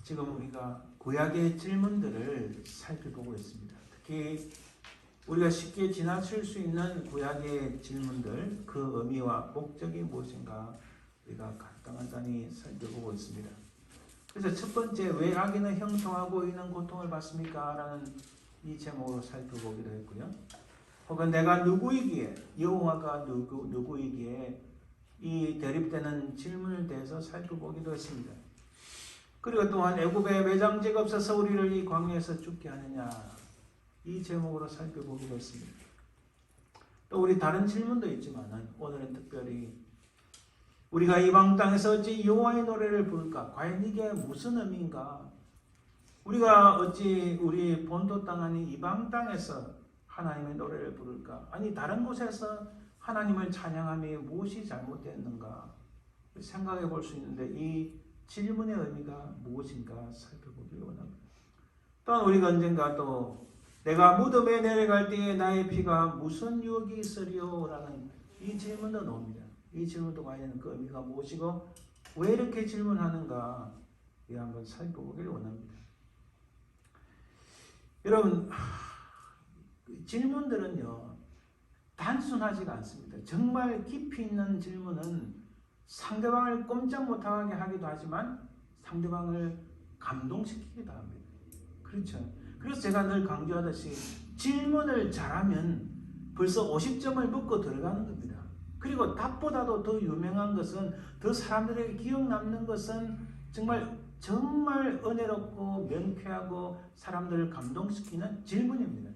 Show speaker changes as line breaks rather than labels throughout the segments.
지금 우리가 구약의 질문들을 살펴보고 있습니다. 특히 우리가 쉽게 지나칠 수 있는 구약의 질문들, 그 의미와 목적이 무엇인가 우리가 간단히 살펴보고 있습니다. 그래서 첫 번째, 왜 악인은 형통하고 의인은 고통을 받습니까? 라는 이 제목으로 살펴보기로 했고요. 혹은 내가 누구이기에, 여호와가 누구이기에, 이 대립되는 질문에 대해서 살펴보기도 했습니다. 그리고 또한 애굽에 매장지가 없어서 우리를 이 광야에서 죽게 하느냐, 이 제목으로 살펴보기도 했습니다. 또 우리 다른 질문도 있지만 오늘은 특별히 우리가 이방 땅에서 어찌 여호와의 노래를 부를까? 과연 이게 무슨 의미인가? 우리가 어찌 우리 본토 땅 아닌 이방 땅에서 하나님의 노래를 부를까? 아니 다른 곳에서 하나님을 찬양함이 무엇이 잘못됐는가? 생각해 볼 수 있는데 이 질문의 의미가 무엇인가 살펴보기 원합니다. 또한 우리가 언젠가 또 내가 무덤에 내려갈 때에 나의 피가 무슨 유혹이 있으리요? 라는 이 질문도 나옵니다. 이 질문도 과연 그 의미가 무엇이고 왜 이렇게 질문하는가 이 한번 살펴보기를 원합니다. 여러분, 질문들은요 단순하지가 않습니다. 정말 깊이 있는 질문은 상대방을 꼼짝 못하게 하기도 하지만 상대방을 감동시키기도 합니다. 그렇죠? 그래서 제가 늘 강조하듯이 질문을 잘하면 벌써 50점을 먹고 들어가는 겁니다. 그리고 답보다도 더 유명한 것은, 더 사람들에게 기억 남는 것은 정말 은혜롭고 명쾌하고 사람들을 감동시키는 질문입니다.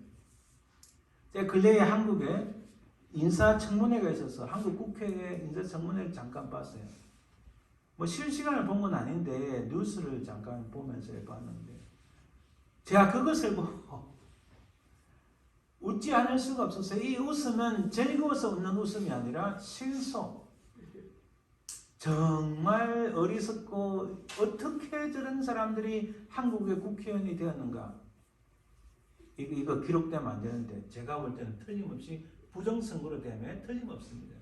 제가 근래에 한국에 인사청문회가 있어서 한국 국회의 인사청문회를 잠깐 봤어요. 뭐 실시간을 본 건 아닌데 뉴스를 잠깐 보면서 봤는데 제가 그것을 보고 웃지 않을 수가 없었어요. 이 웃음은 즐거워서 웃는 웃음이 아니라 실속. 정말 어리석고 어떻게 저런 사람들이 한국의 국회의원이 되었는가. 이거 기록되면 안 되는데 제가 볼 때는 틀림없이 부정선거로 되면 틀림없습니다.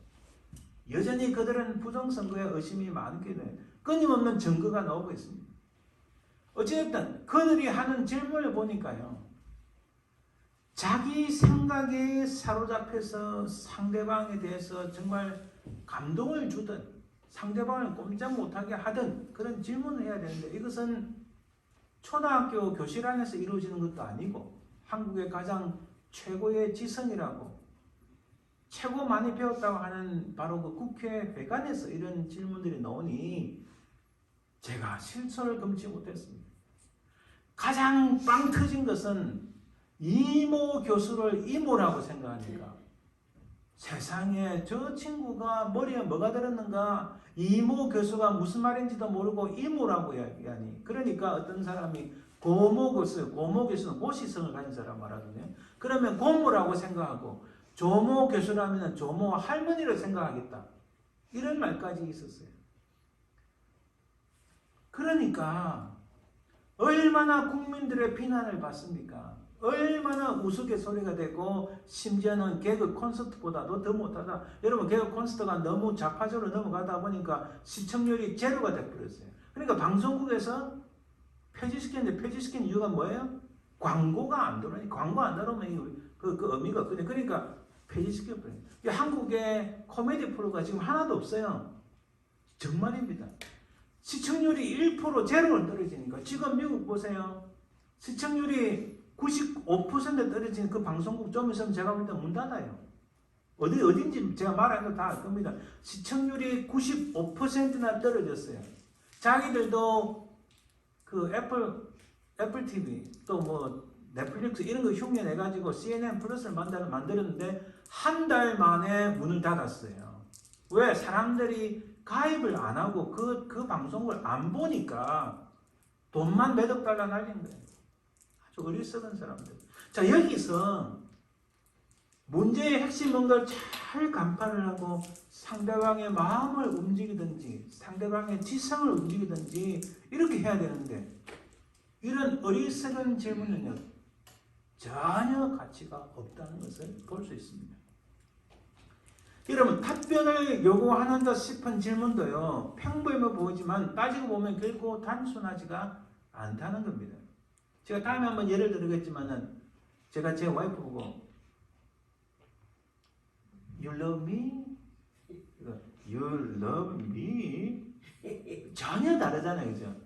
여전히 그들은 부정선거에 의심이 많게 돼요. 끊임없는 증거가 나오고 있습니다. 어쨌든 그들이 하는 질문을 보니까요. 자기 생각에 사로잡혀서 상대방에 대해서 정말 감동을 주든 상대방을 꼼짝 못하게 하든 그런 질문을 해야 되는데 이것은 초등학교 교실 안에서 이루어지는 것도 아니고 한국의 가장 최고의 지성이라고 최고 많이 배웠다고 하는 바로 그 국회 회관에서 이런 질문들이 나오니 제가 실소를 금치 못했습니다. 가장 빵 터진 것은 이모 교수를 이모라고 생각하니까 세상에 저 친구가 머리에 뭐가 들었는가 이모 교수가 무슨 말인지도 모르고 이모라고 이야기하니 그러니까 어떤 사람이 고모 교수는 고시성을 가진 사람 말하거든요. 그러면 고모라고 생각하고 조모 교수라면 조모 할머니를 생각하겠다. 이런 말까지 있었어요. 그러니까 얼마나 국민들의 비난을 받습니까? 얼마나 우스갯소리가 되고 심지어는 개그 콘서트보다도 더 못하다. 여러분 개그 콘서트가 너무 좌파적으로 넘어가다 보니까 시청률이 제로가 돼버렸어요. 그러니까 방송국에서 폐지시켰는데 폐지시킨 이유가 뭐예요? 광고가 안 들어오니 광고 안 들어오면 그 의미가 없거든요. 그러니까 폐지시켜버려요. 한국의 코미디 프로가 지금 하나도 없어요. 정말입니다. 시청률이 1% 제로를 떨어지니까 지금 미국 보세요. 시청률이 95% 떨어지는 그 방송국 좀 있으면 제가 볼 때 문 닫아요. 어딘지 제가 말하는 거 다 알 겁니다. 시청률이 95%나 떨어졌어요. 자기들도 그 애플 TV 또 뭐 넷플릭스 이런 거 흉내내가지고 CNN 플러스를 만들었는데 한 달 만에 문을 닫았어요. 왜? 사람들이 가입을 안 하고 그 방송을 안 보니까 돈만 몇억 달러 날린 거예요. 아주 어리석은 사람들. 자, 여기서 문제의 핵심 뭔가를 잘 간파를 하고 상대방의 마음을 움직이든지 상대방의 지성을 움직이든지 이렇게 해야 되는데 이런 어리석은 질문은요 전혀 가치가 없다는 것을 볼 수 있습니다. 여러분 답변을 요구하는다 싶은 질문도요 평범해 보이지만 따지고 보면 결코 단순하지가 않다는 겁니다. 제가 다음에 한번 예를 들겠지만은 제가 제 와이프 보고 You love me? You love me? 전혀 다르잖아요. 그죠?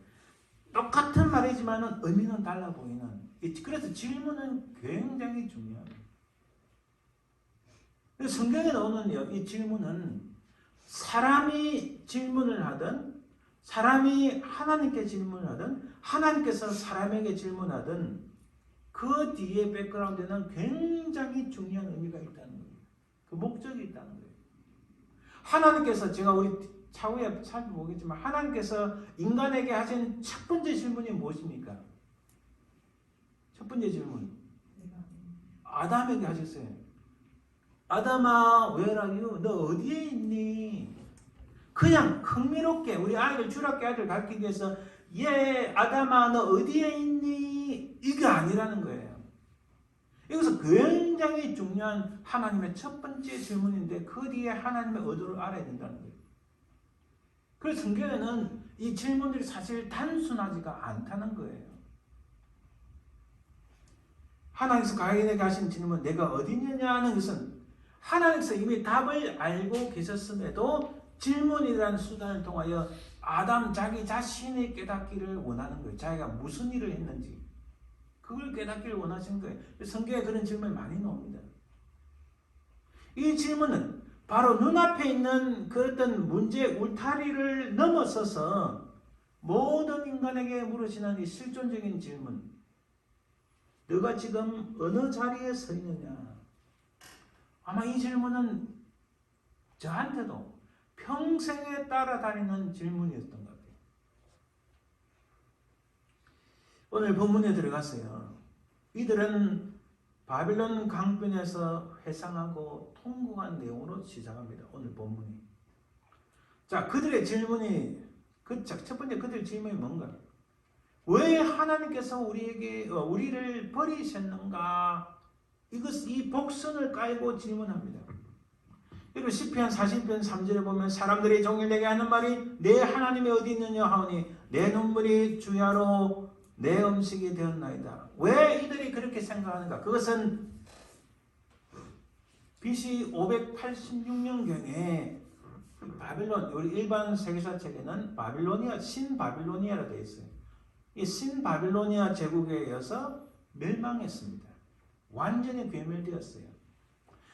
똑같은 말이지만은 의미는 달라 보이는. 그래서 질문은 굉장히 중요합니다. 성경에 나오는 이 질문은 사람이 질문을 하든 사람이 하나님께 질문을 하든 하나님께서 사람에게 질문하든 그 뒤에 백그라운드에는 굉장히 중요한 의미가 있다는 거예요. 그 목적이 있다는 거예요. 하나님께서 제가 우리 차후에 살펴보겠지만 하나님께서 인간에게 하신 첫 번째 질문이 무엇입니까? 첫 번째 질문. 아담에게 하셨어요. 아담아, where are you? 너 어디에 있니? 그냥 흥미롭게 우리 아이들 주일학교 아이들 가르치기 위해서 예, 아담아, 너 어디에 있니? 이게 아니라는 거예요. 이것은 굉장히 중요한 하나님의 첫 번째 질문인데 그 뒤에 하나님의 의도를 알아야 된다는 거예요. 그래서 성경에는 이 질문들이 사실 단순하지가 않다는 거예요. 하나님께서 가인에게 하신 질문, 내가 어디 있느냐 하는 것은 하나님께서 이미 답을 알고 계셨음에도 질문이라는 수단을 통하여 아담 자기 자신이 깨닫기를 원하는 거예요. 자기가 무슨 일을 했는지 그걸 깨닫기를 원하신 거예요. 성경에 그런 질문이 많이 나옵니다. 이 질문은 바로 눈앞에 있는 그 어떤 문제 울타리를 넘어서서 모든 인간에게 물으시는 이 실존적인 질문. 너가 지금 어느 자리에 서 있느냐? 아마 이 질문은 저한테도 평생에 따라다니는 질문이었던 것 같아요. 오늘 본문에 들어갔어요. 이들은 바빌론 강변에서 회상하고 통곡한 내용으로 시작합니다. 오늘 본문이. 자, 그들의 질문이 첫 번째 그들의 질문이 뭔가? 왜 하나님께서 우리를 버리셨는가? 이 복선을 깔고 질문합니다. 여러분 시편 40편 3절에 보면 사람들이 종일 내게 하는 말이 내 하나님이 어디 있느냐 하오니 내 눈물이 주야로 내 음식이 되었나이다. 왜 이들이 그렇게 생각하는가? 그것은 BC 586년경에 바빌론, 우리 일반 세계사 책에는 신바빌로니아라 되어 있어요. 이 신바빌로니아 제국에 의해서 멸망했습니다. 완전히 괴멸되었어요.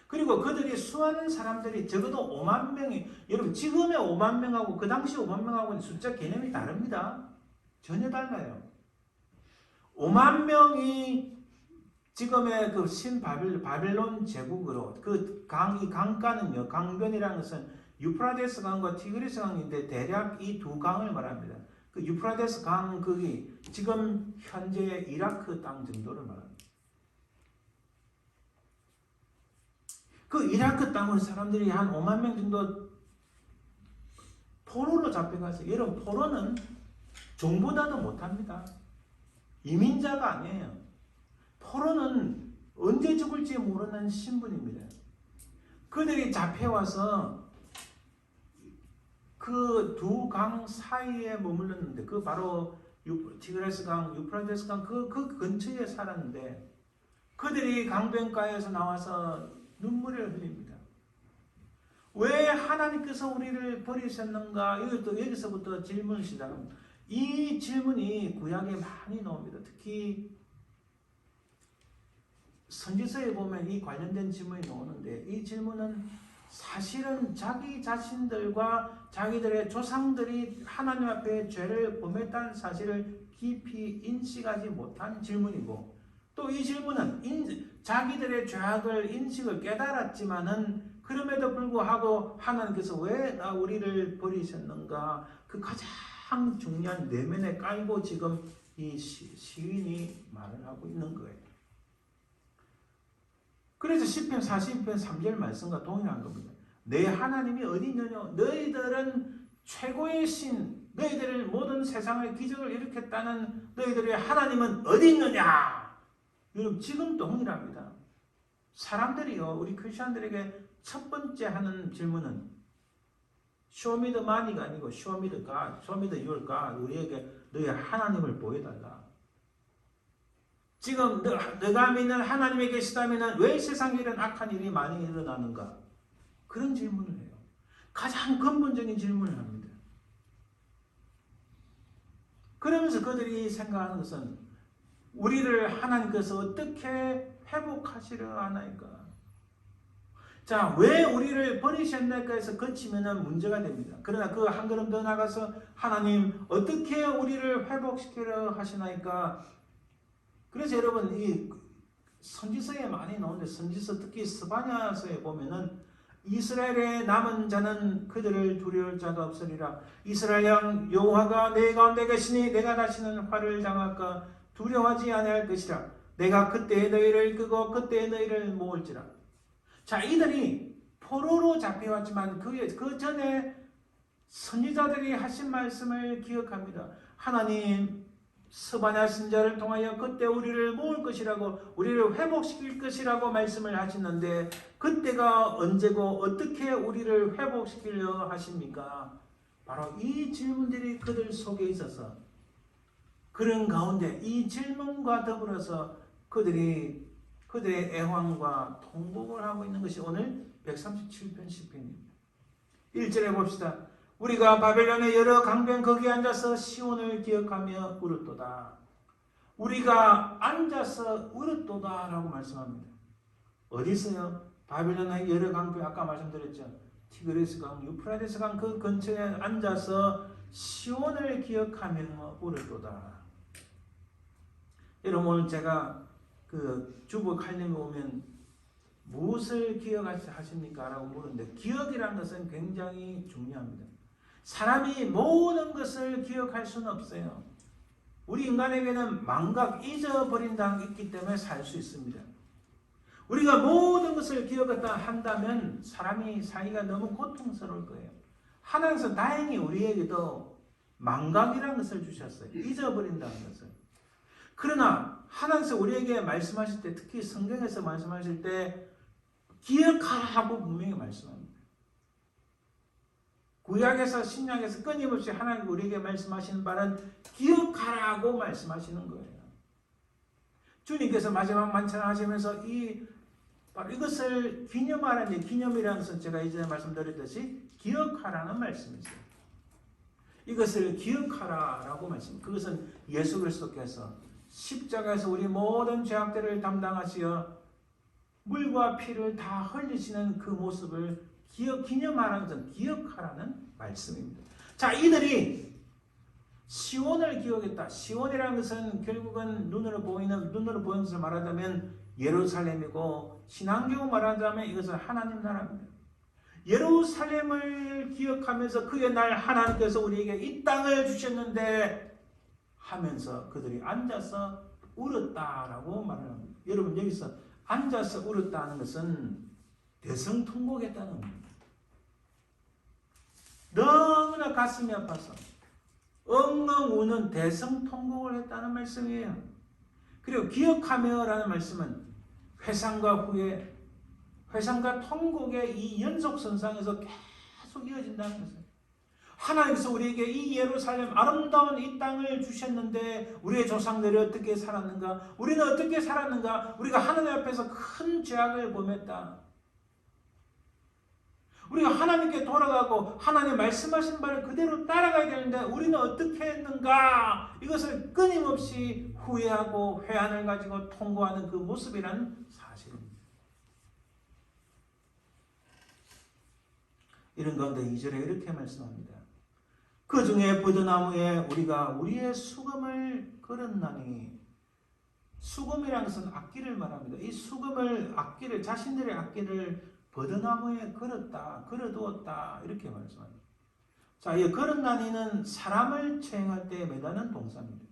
그리고 그들이 수많은 사람들이 적어도 5만 명이, 여러분 지금의 5만 명하고 그 당시 5만 명하고는 숫자 개념이 다릅니다. 전혀 달라요. 5만 명이 지금의 그 바빌론 제국으로 이 강가는요, 강변이라는 것은 유프라데스 강과 티그리스 강인데 대략 이 두 강을 말합니다. 그 유프라데스 강 거기 지금 현재 이라크 땅 정도를 말합니다. 그 이라크 땅으로 사람들이 한 5만 명 정도 포로로 잡혀가서, 여러분 포로는 종보다도 못합니다. 이민자가 아니에요. 포로는 언제 죽을지 모르는 신분입니다. 그들이 잡혀와서 그 두 강 사이에 머물렀는데 그 바로 티그레스 강, 유프라데스 강 그 근처에 살았는데 그들이 강변가에서 나와서 눈물을 흘립니다. 왜 하나님께서 우리를 버리셨는가? 여기서부터 질문을 시작합니다. 이 질문이 구약에 많이 나옵니다. 특히 선지서에 보면 이 관련된 질문이 나오는데 이 질문은 사실은 자기 자신들과 자기들의 조상들이 하나님 앞에 죄를 범했다는 사실을 깊이 인식하지 못한 질문이고 또 이 질문은 자기들의 죄악을 인식을 깨달았지만은 그럼에도 불구하고 하나님께서 왜 우리를 버리셨는가 그 가장 중요한 내면에 깔고 지금 이 시인이 말을 하고 있는 거예요. 그래서 시편 40편 3절 말씀과 동일한 겁니다. 내 하나님이 어디 있느냐? 너희들은 최고의 신, 너희들을 모든 세상의 기적을 일으켰다는 너희들의 하나님은 어디 있느냐? 여러분 지금 동일합니다. 사람들이요, 우리 크리스천들에게 첫 번째 하는 질문은 Show me the money가 아니고 show me the God, show me the your God. 우리에게 너의 하나님을 보여달라. 지금 너가 믿는 하나님이 계시다면 왜 세상에 이런 악한 일이 많이 일어나는가? 그런 질문을 해요. 가장 근본적인 질문을 합니다. 그러면서 그들이 생각하는 것은 우리를 하나님께서 어떻게 회복하시려 하나이까? 자, 왜 우리를 버리셨나이까 해서 거치면 문제가 됩니다. 그러나 그 한 걸음 더 나가서 하나님 어떻게 우리를 회복시키려 하시나이까? 그래서 여러분 이 선지서에 많이 나오는데 선지서 특히 스바냐서에 보면은 이스라엘의 남은 자는 그들을 두려울 자도 없으리라. 이스라엘 양 여호와가 내 가운데 계시니 내가 다시는 화를 당할까 두려워하지 아니할 것이라. 내가 그때 너희를 끄고 그때 너희를 모을지라. 자, 이들이 포로로 잡혀왔지만 그 전에 선지자들이 하신 말씀을 기억합니다. 하나님 스바냐 선지자를 통하여 그때 우리를 모을 것이라고 우리를 회복시킬 것이라고 말씀을 하셨는데 그때가 언제고 어떻게 우리를 회복시키려 하십니까? 바로 이 질문들이 그들 속에 있어서 그런 가운데 이 질문과 더불어서 그들의 애환과 통곡을 하고 있는 것이 오늘 137편 시편입니다. 1절에 봅시다. 우리가 바벨론의 여러 강변 거기에 앉아서 시온을 기억하며 울었도다. 우리가 앉아서 울었도다 라고 말씀합니다. 어디서요? 바벨론의 여러 강변, 아까 말씀드렸죠. 티그리스 강, 유프라데스 강 그 근처에 앉아서 시온을 기억하며 울었도다. 여러분 오늘 제가 그 주보 칼럼에 오면 무엇을 기억하십니까? 라고 물었는데 기억이라는 것은 굉장히 중요합니다. 사람이 모든 것을 기억할 수는 없어요. 우리 인간에게는 망각, 잊어버린다는 게 있기 때문에 살 수 있습니다. 우리가 모든 것을 기억했다 한다면 사람이 살기가 너무 고통스러울 거예요. 하나님께서 다행히 우리에게도 망각이라는 것을 주셨어요. 잊어버린다는 것을. 그러나 하나님께서 우리에게 말씀하실 때 특히 성경에서 말씀하실 때 기억하라고 분명히 말씀합니다. 구약에서 신약에서 끊임없이 하나님 우리에게 말씀하시는 바는 기억하라고 말씀하시는 거예요. 주님께서 마지막 만찬하시면서 바로 이것을 기념하라는 기념이라는 것은 제가 이전에 말씀드렸듯이 기억하라는 말씀이죠. 이것을 기억하라라고 말씀. 그것은 예수 그리스도께서 십자가에서 우리 모든 죄악들을 담당하시어 물과 피를 다 흘리시는 그 모습을 기념하라는 것은 기억하라는 말씀입니다. 자, 이들이 시온을 기억했다. 시온이라는 것은 결국은 눈으로 보이는 것을 말하자면 예루살렘이고 신앙적으로 말하자면 이것은 하나님 나라입니다. 예루살렘을 기억하면서 그의 날 하나님께서 우리에게 이 땅을 주셨는데 하면서 그들이 앉아서 울었다라고 말을 합니다. 여러분 여기서 앉아서 울었다는 것은 대성통곡했다는 겁니다. 너무나 가슴이 아파서 엉엉 우는 대성통곡을 했다는 말씀이에요. 그리고 기억하며라는 말씀은 회상과 후회, 회상과 통곡의 이 연속선상에서 계속 이어진다는 것이에요. 하나님께서 우리에게 이 예루살렘 아름다운 이 땅을 주셨는데 우리의 조상들이 어떻게 살았는가? 우리는 어떻게 살았는가? 우리가 하나님 앞에서 큰 죄악을 범했다. 우리가 하나님께 돌아가고 하나님 말씀하신 바를 그대로 따라가야 되는데 우리는 어떻게 했는가? 이것을 끊임없이 후회하고 회한을 가지고 통고하는 그 모습이라는 사실입니다. 이런 가운데 2절에 이렇게 말씀합니다. 그 중에 버드나무에 우리가 우리의 수금을 걸었나니, 수금이라는 것은 악기를 말합니다. 이 수금을, 악기를, 자신들의 악기를 버드나무에 걸어두었다 이렇게 말씀합니다. 자, 이 걸었나니는 사람을 처형할 때 매다는 동사입니다.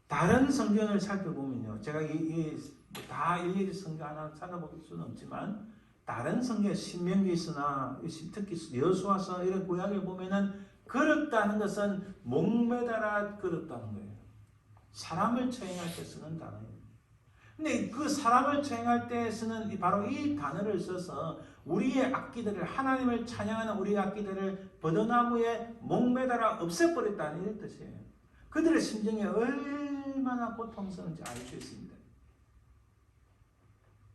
다른 성경을 살펴보면요, 제가 다 일일이 성경 하나 찾아볼 수는 없지만 다른 성경 신명기서나 특히 여호수아서 이런 구약을 보면은 걸었다는 것은 목매달아 걸었다는 거예요. 사람을 처형할 때 쓰는 단어예요. 근데 그 사람을 처형할 때 쓰는 바로 이 단어를 써서 우리의 악기들을 하나님을 찬양하는 우리의 악기들을 버드나무에 목매달아 없애버렸다는 이런 뜻이에요. 그들의 심정이 얼마나 고통스러운지 알 수 있습니다.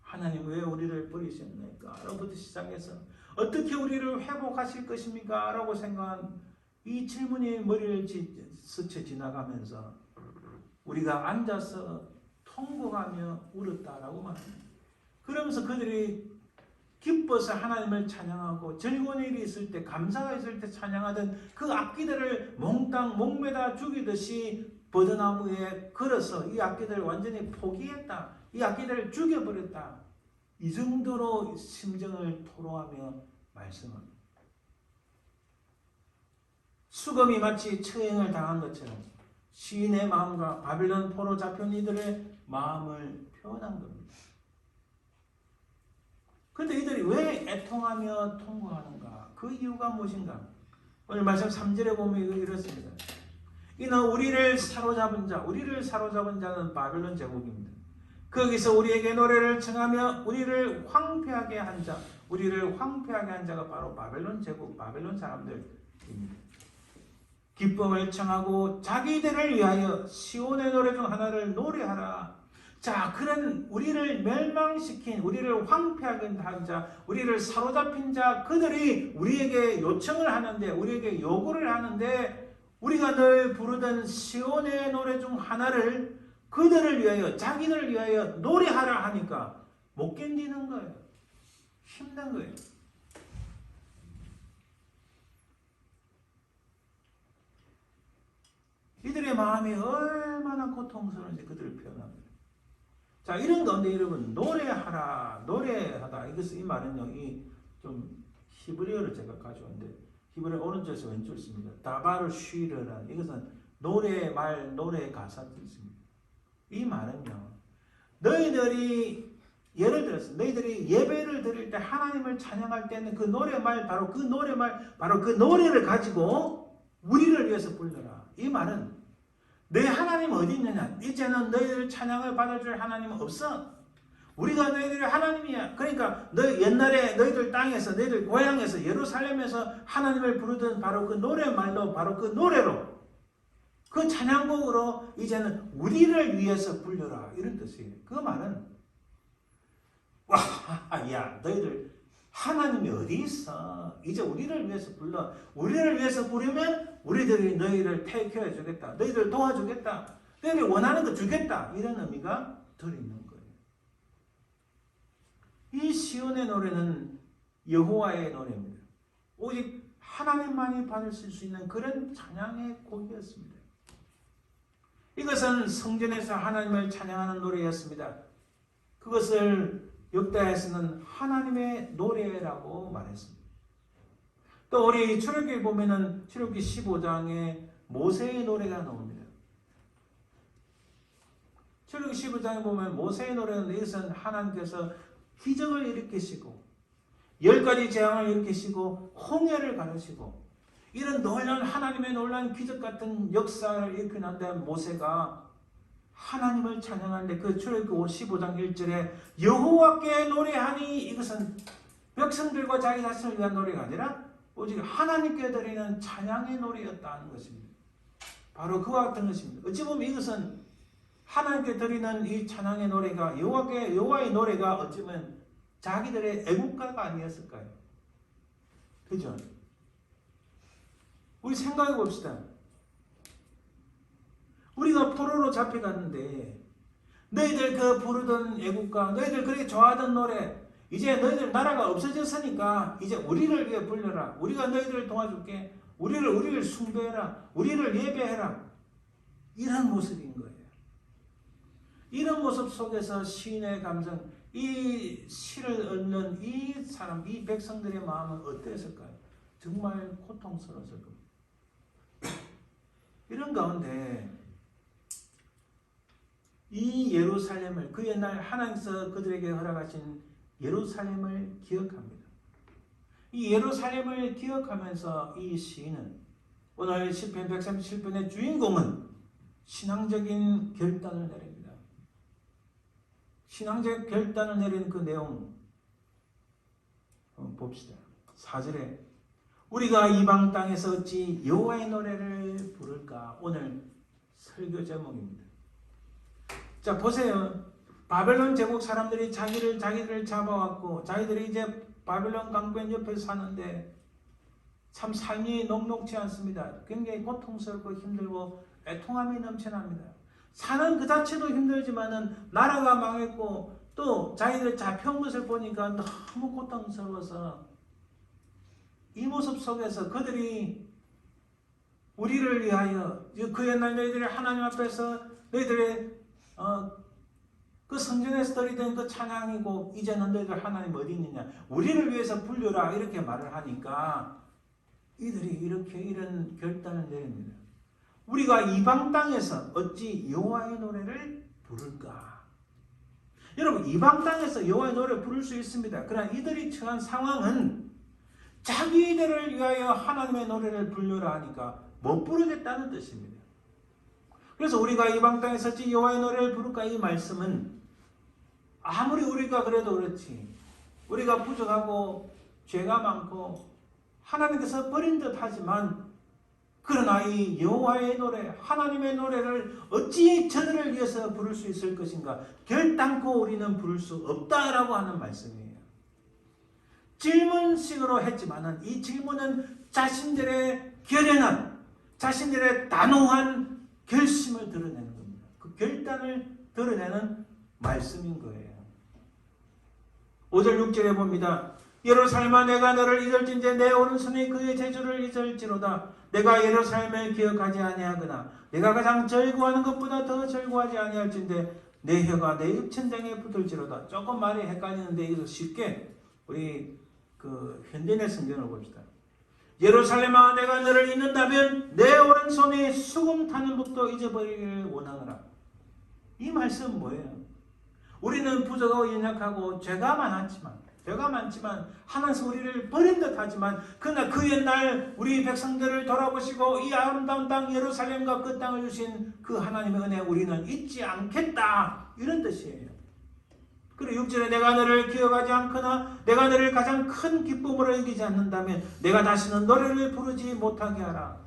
하나님 왜 우리를 버리셨습니까? 로부터 시작해서 어떻게 우리를 회복하실 것입니까? 라고 생각한 이 질문이 머리를 스쳐 지나가면서 우리가 앉아서 통곡하며 울었다라고 말합니다. 그러면서 그들이 기뻐서 하나님을 찬양하고 즐거운 일이 있을 때, 감사가 있을 때 찬양하던 그 악기들을 몽땅 목매다 죽이듯이 버드나무에 걸어서 이 악기들을 완전히 포기했다. 이 악기들을 죽여버렸다. 이 정도로 심정을 토로하며 말씀합니다. 수검이 마치 처형을 당한 것처럼 시인의 마음과 바빌론 포로 잡혀온 이들의 마음을 표현한 겁니다. 그런데 이들이 왜 애통하며 통곡하는가? 그 이유가 무엇인가? 오늘 말씀 3절에 보면 이렇습니다. 이는 우리를 사로잡은 자는 바빌론 제국입니다. 거기서 우리에게 노래를 청하며 우리를 황폐하게 한 자가 바로 바벨론 제국, 바벨론 사람들입니다. 기쁨을 청하고 자기들을 위하여 시온의 노래 중 하나를 노래하라. 자, 그런 우리를 멸망시킨, 우리를 황폐하게 한 자, 우리를 사로잡힌 자, 그들이 우리에게 요청을 하는데, 우리에게 요구를 하는데, 우리가 늘 부르던 시온의 노래 중 하나를 그들을 위하여, 자기들을 위하여 노래하라 하니까 못 견디는 거예요. 힘든 거예요. 이들의 마음이 얼마나 고통스러운지 그들을 표현합니다. 자, 이런 가운데 여러분, 노래하다. 이 말은요, 좀 히브리어를 제가 가져왔는데, 히브리어 오른쪽에서 왼쪽 씁니다. 다바르 쉬르라. 이것은 노래 가사 뜻입니다. 이 말은요, 너희들이 예를 들어서 너희들이 예배를 드릴 때 하나님을 찬양할 때는 그 노래를 가지고 우리를 위해서 불러라. 이 말은 내 하나님 어디 있느냐? 이제는 너희들 찬양을 받아줄 하나님은 없어. 우리가 너희들의 하나님이야. 그러니까 옛날에 너희들 땅에서, 너희들 고향에서, 예루살렘에서 하나님을 부르던 바로 그 노래말로, 바로 그 노래로, 그 찬양곡으로 이제는 우리를 위해서 불러라. 이런 뜻이에요. 그 말은 야, 너희들 하나님이 어디 있어? 이제 우리를 위해서 불러. 우리를 위해서 부르면 우리들이 너희를 테이크해 주겠다. 너희들 도와주겠다. 너희들이 원하는 거 주겠다. 이런 의미가 들어있는 거예요. 이 시온의 노래는 여호와의 노래입니다. 오직 하나님만이 받으실 수 있는 그런 찬양의 곡이었습니다. 이것은 성전에서 하나님을 찬양하는 노래였습니다. 그것을 역다에서는 하나님의 노래라고 말했습니다. 또 우리 출애굽기 보면은 출애굽기 15장에 모세의 노래가 나옵니다. 출애굽기 15장에 보면 모세의 노래는 이것은 하나님께서 기적을 일으키시고 10가지 재앙을 일으키시고 홍해를 가르시고 이런 놀라운 하나님의 놀라운 기적 같은 역사를 일으키는 한데 모세가 하나님을 찬양하는데 그 출애굽기 15장 1절에 여호와께 노래하니 이것은 백성들과 자기 자신을 위한 노래가 아니라 오직 하나님께 드리는 찬양의 노래였다는 것입니다. 바로 그와 같은 것입니다. 어찌 보면 이것은 하나님께 드리는 이 찬양의 노래가 여호와의 노래가 어쩌면 자기들의 애국가가 아니었을까요? 그죠? 우리 생각해 봅시다. 우리가 포로로 잡혀갔는데 너희들 그 부르던 애국가, 너희들 그렇게 좋아하던 노래, 이제 너희들 나라가 없어졌으니까 이제 우리를 위해 불러라. 우리가 너희들을 도와줄게. 우리를 숭배해라. 우리를 예배해라. 이런 모습인 거예요. 이런 모습 속에서 시인의 감정, 이 시를 얻는 이 사람, 이 백성들의 마음은 어땠을까요? 정말 고통스러웠을 겁니다. 이런 가운데 이 예루살렘을, 그 옛날 하나님께서 그들에게 허락하신 예루살렘을 기억합니다. 이 예루살렘을 기억하면서 이 시인은 오늘 시편 137편의 주인공은 신앙적인 결단을 내립니다. 신앙적 결단을 내린 그 내용, 봅시다. 4절에 우리가 이방 땅에서 어찌 여호와의 노래를 부를까? 오늘 설교 제목입니다. 자, 보세요. 바벨론 제국 사람들이 자기들을 잡아왔고 자기들이 이제 바벨론 강변 옆에 사는데 참 삶이 녹록지 않습니다. 굉장히 고통스럽고 힘들고 애통함이 넘쳐납니다. 사는 그 자체도 힘들지만은 나라가 망했고 또 자기들 잡혀온 것을 보니까 너무 고통스러워서 이 모습 속에서 그들이 우리를 위하여 그 옛날 너희들이 하나님 앞에서 너희들의 그 성전에서 드리던 그 찬양이고 이제는 너희들 하나님 어디 있느냐 우리를 위해서 불려라 이렇게 말을 하니까 이들이 이렇게 이런 결단을 내립니다. 우리가 이방 땅에서 어찌 여호와의 노래를 부를까? 여러분 이방 땅에서 여호와의 노래를 부를 수 있습니다. 그러나 이들이 처한 상황은 자기들을 위하여 하나님의 노래를 불러라 하니까 못 부르겠다는 뜻입니다. 그래서 우리가 이방 땅에서 어찌 여호와의 노래를 부를까 이 말씀은 아무리 우리가 그래도 그렇지 우리가 부족하고 죄가 많고 하나님께서 버린 듯 하지만 그러나 이 여호와의 노래 하나님의 노래를 어찌 저들을 위해서 부를 수 있을 것인가 결단코 우리는 부를 수 없다라고 하는 말씀이에요. 질문식으로 했지만은 이 질문은 자신들의 결연한 자신들의 단호한 결심을 드러내는 겁니다. 그 결단을 드러내는 말씀인 거예요. 5절 6절에 봅니다. 예루살렘아 내가 너를 잊을진대 내 오른손이 그의 제주를 잊을지로다. 내가 예루살렘을 기억하지 아니하거나 내가 가장 절구하는 것보다 더 절구하지 아니할진대 내 혀가 내 입천장에 붙을지로다. 조금 말이 헷갈리는데 여기서 쉽게 우리 그 현대의 성경을 봅시다. 예루살렘아 내가 너를 잊는다면 내 오른손이 수금 타는 법도 잊어버리기를 원하노라. 이 말씀은 뭐예요? 우리는 부족하고 연약하고 죄가 많지만 하나님께서 우리를 버린 듯 하지만 그러나 그 옛날 우리 백성들을 돌아보시고 이 아름다운 땅 예루살렘과 그 땅을 주신 그 하나님의 은혜 우리는 잊지 않겠다 이런 뜻이에요. 그리고 6절에 내가 너를 기억하지 않거나 내가 너를 가장 큰 기쁨으로 여기지 않는다면 내가 다시는 노래를 부르지 못하게 하라.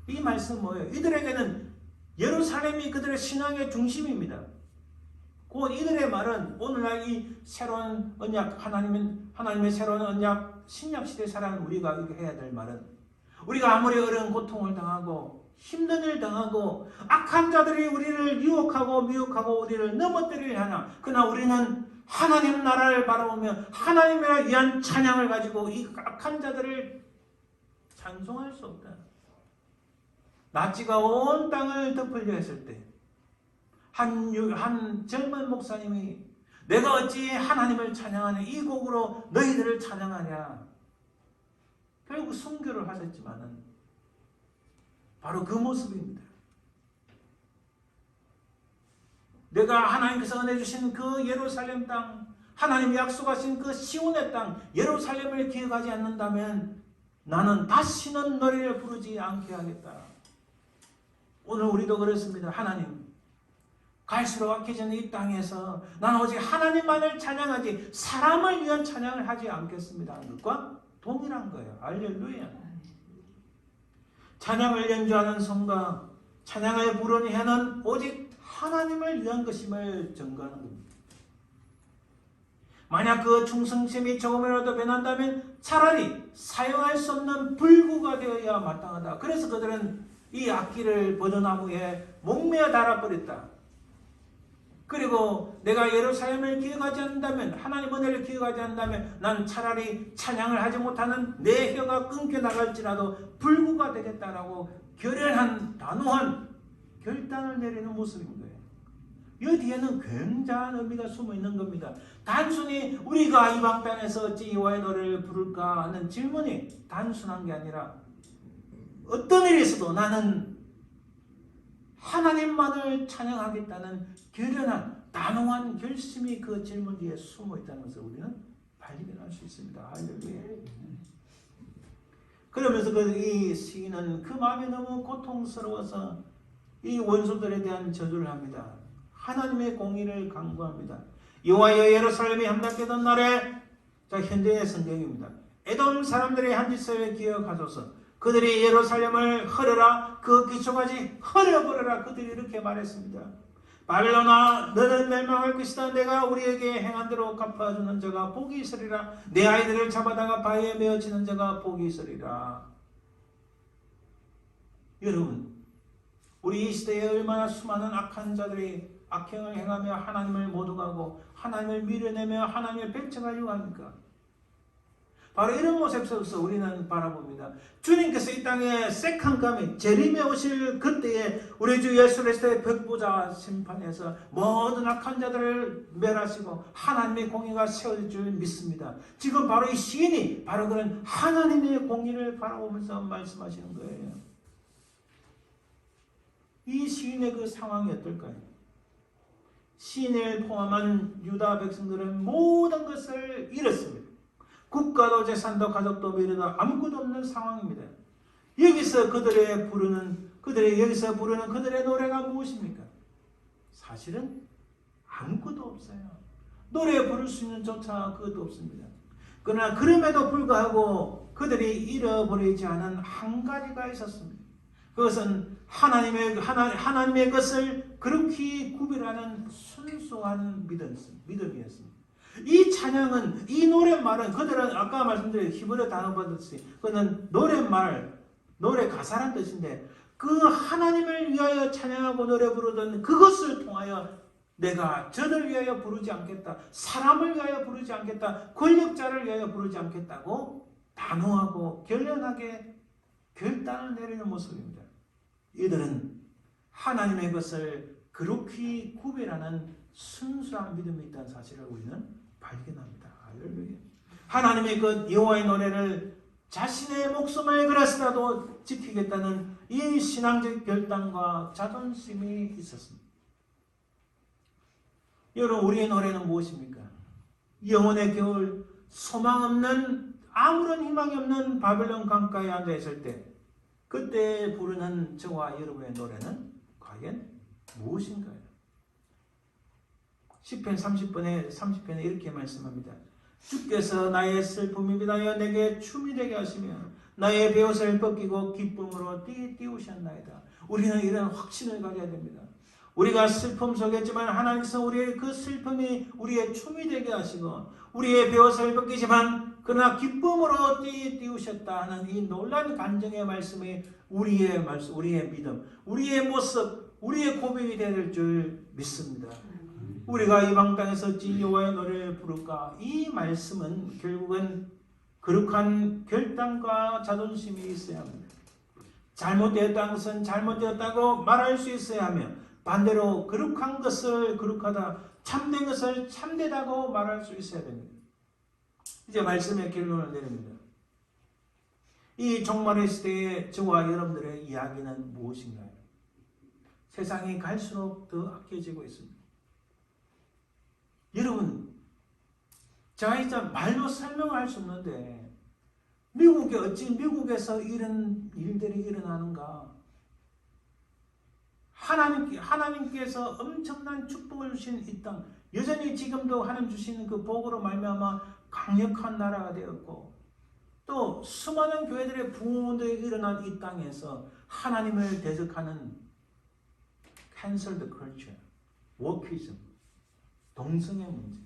이 말씀은 뭐예요? 이들에게는 예루살렘이 그들의 신앙의 중심입니다. 곧 이들의 말은 오늘날 이 새로운 언약 하나님의 새로운 언약 신약시대 살아가는 우리가 이렇게 해야 될 말은 우리가 아무리 어려운 고통을 당하고 힘든 일 당하고 악한 자들이 우리를 유혹하고 미혹하고 우리를 넘어뜨리려 하나 그러나 우리는 하나님 나라를 바라보며 하나님을 위한 찬양을 가지고 이 악한 자들을 찬송할 수 없다. 나치가 온 땅을 덮으려 했을 때 한 젊은 목사님이 내가 어찌 하나님을 찬양하냐 이 곡으로 너희들을 찬양하냐 결국 순교를 하셨지만은 바로 그 모습입니다. 내가 하나님께서 은혜 주신 그 예루살렘 땅 하나님이 약속하신 그 시온의 땅 예루살렘을 기억하지 않는다면 나는 다시는 노래를 부르지 않게 하겠다. 오늘 우리도 그렇습니다. 하나님 갈수록 악해지는 이 땅에서 나는 오직 하나님만을 찬양하지 사람을 위한 찬양을 하지 않겠습니다 하는 것과 동일한 거예요. 할렐루야. 찬양을 연주하는 성과 찬양을 부르는 혀는 오직 하나님을 위한 것임을 증거하는 겁니다. 만약 그 충성심이 조금이라도 변한다면 차라리 사용할 수 없는 불구가 되어야 마땅하다. 그래서 그들은 이 악기를 버드나무에 목매어 달아버렸다. 그리고 내가 예루살렘을 기억하지 않는다면 하나님 은혜를 기억하지 않는다면 난 차라리 찬양을 하지 못하는 내 혀가 끊겨 나갈지라도 불구가 되겠다라고 결연한 단호한 결단을 내리는 모습인 거예요. 이 뒤에는 굉장한 의미가 숨어 있는 겁니다. 단순히 우리가 이방 땅에서 어찌 여호와의 노래를 부를까 하는 질문이 단순한 게 아니라 어떤 일이 있어도 나는 하나님만을 찬양하겠다는 결연한 단호한 결심이 그 질문 뒤에 숨어 있다는 것을 우리는 발견할 수 있습니다. 할렐루야. 그러면서 이 시인은 그 마음이 너무 고통스러워서 이 원수들에 대한 저주를 합니다. 하나님의 공의를 강구합니다. 여호와여 예루살렘이 함락되던 날에 자, 현대의 성경입니다. 에돔 사람들의 한 짓을 기억하소서. 그들이 예루살렘을 헐어라, 그 기초까지 헐어버려라. 그들이 이렇게 말했습니다. 바벨론아, 너는 멸망할 것이다. 내가 우리에게 행한 대로 갚아주는 자가 복이 있으리라. 내 아이들을 잡아다가 바위에 메어치는 자가 복이 있으리라. 여러분, 우리 이 시대에 얼마나 수많은 악한 자들이 악행을 행하며 하나님을 모독하고 하나님을 밀어내며 하나님을 배척하려고 합니까? 바로 이런 모습 속에서 우리는 바라봅니다. 주님께서 이 땅에 색한감이 재림에 오실 그때에 우리 주 예수 그리스도의 백보자 심판에서 모든 악한 자들을 멸하시고 하나님의 공의가 세워질 줄 믿습니다. 지금 바로 이 시인이 바로 그런 하나님의 공의를 바라보면서 말씀하시는 거예요. 이 시인의 그 상황이 어떨까요? 시인을 포함한 유다 백성들은 모든 것을 잃었습니다. 국가도 재산도 가족도 미래도 아무것도 없는 상황입니다. 여기서 그들의 부르는 노래가 무엇입니까? 사실은 아무것도 없어요. 노래 부를 수 있는 조차 그것도 없습니다. 그러나 그럼에도 불구하고 그들이 잃어버리지 않은 한 가지가 있었습니다. 그것은 하나님의 것을 그렇게 구별하는 순수한 믿음이었습니다. 이 찬양은, 이 노랫말은 그들은 아까 말씀드린 히브리 단어 받았듯이 그는 노래 가사란 뜻인데 그 하나님을 위하여 찬양하고 노래 부르던 그것을 통하여 내가 저를 위하여 부르지 않겠다, 사람을 위하여 부르지 않겠다, 권력자를 위하여 부르지 않겠다고 단호하고 결연하게 결단을 내리는 모습입니다. 이들은 하나님의 것을 그렇게 구별하는 순수한 믿음이 있다는 사실을 우리는 발견합니다. 할렐루야. 하나님의 그 여호와의 노래를 자신의 목숨을 걸어서라도 지키겠다는 이 신앙적 결단과 자존심이 있었습니다. 여러분, 우리의 노래는 무엇입니까? 영혼의 겨울, 소망 없는, 아무런 희망이 없는 바벨론 강가에 앉아 있을 때 그때 부르는 저와 여러분의 노래는 과연 무엇인가요? 시편 30편에 이렇게 말씀합니다. 주께서 나의 슬픔이 비하여 내게 춤이 되게 하시며 나의 베옷을 벗기고 기쁨으로 띄우셨나이다. 우리는 이런 확신을 가져야 됩니다. 우리가 슬픔 속에 있지만 하나님께서 우리의 그 슬픔이 우리의 춤이 되게 하시고 우리의 베옷을 벗기지만 그러나 기쁨으로 띄우셨다 하는 이 놀라운 간증의 말씀이 우리의 믿음, 우리의 모습, 우리의 고백이 될 줄 믿습니다. 우리가 이방 땅에서 어찌 여호와의 노래를 부를까? 이 말씀은 결국은 거룩한 결단과 자존심이 있어야 합니다. 잘못되었다는 것은 잘못되었다고 말할 수 있어야 하며 반대로 거룩한 것을 거룩하다, 참된 것을 참되다고 말할 수 있어야 됩니다. 이제 말씀의 결론을 내립니다. 이 종말의 시대에 저와 여러분들의 이야기는 무엇인가요? 세상이 갈수록 더 악해지고 있습니다. 여러분, 제가 진짜 말로 설명할 수 없는데 어찌 미국에서 이런 일들이 일어나는가? 하나님께서 엄청난 축복을 주신 이 땅, 여전히 지금도 하나님 주시는 그 복으로 말미암아 강력한 나라가 되었고 또 수많은 교회들의 부흥들이 일어난 이 땅에서 하나님을 대적하는 cancel the culture, wokeism, 동성애 문제,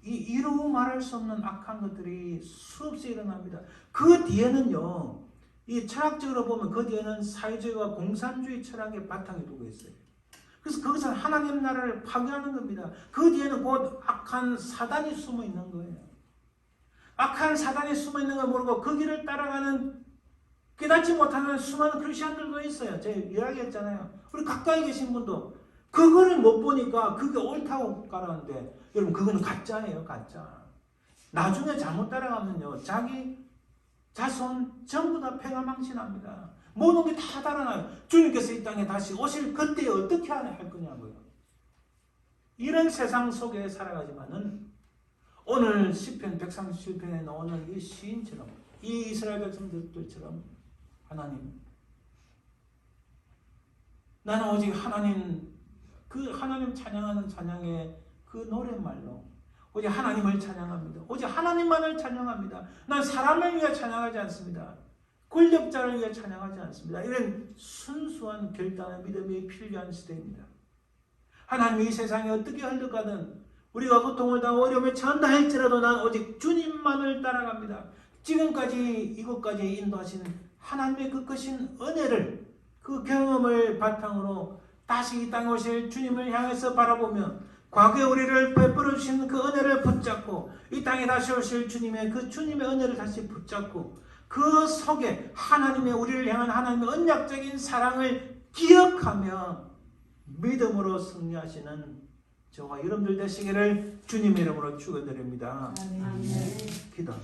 이루 말할 수 없는 악한 것들이 수없이 일어납니다. 그 뒤에는요, 이 철학적으로 보면 그 뒤에는 사회주의와 공산주의 철학의 바탕이 두고 있어요. 그래서 그것은 하나님 나라를 파괴하는 겁니다. 그 뒤에는 곧 악한 사단이 숨어 있는 거예요. 악한 사단이 숨어 있는 걸 모르고 그 길을 따라가는 깨닫지 못하는 수많은 크리스천들도 있어요. 제가 이야기했잖아요. 우리 가까이 계신 분도 그거를 못 보니까 그게 옳다고 가라는데 여러분, 그거는 가짜예요. 가짜. 나중에 잘못 따라가면요, 자기 자손 전부 다 폐가 망신합니다. 모든 게 다 달아나요. 주님께서 이 땅에 다시 오실 그때 어떻게 할 거냐고요. 이런 세상 속에 살아가지만은 오늘 시편 137편에 나오는 이 시인처럼, 이 이스라엘 백성들처럼 하나님, 나는 오직 하나님, 그 하나님 찬양하는 찬양의 그 노랫말로 오직 하나님을 찬양합니다. 오직 하나님만을 찬양합니다. 난 사람을 위해 찬양하지 않습니다. 권력자를 위해 찬양하지 않습니다. 이런 순수한 결단의 믿음이 필요한 시대입니다. 하나님이 이 세상에 어떻게 흘러가든 우리가 고통을 당하고 어려움에 처한다 할지라도 난 오직 주님만을 따라갑니다. 지금까지 이곳까지 인도하신 하나님의 그 크신 은혜를, 그 경험을 바탕으로 다시 이 땅에 오실 주님을 향해서 바라보며 과거에 우리를 베풀어 주신 그 은혜를 붙잡고 이 땅에 다시 오실 주님의 그 주님의 은혜를 다시 붙잡고 그 속에 하나님의 우리를 향한 하나님의 언약적인 사랑을 기억하며 믿음으로 승리하시는 저와 여러분들 되시기를 주님의 이름으로 축원드립니다.
아멘.
기도합니다.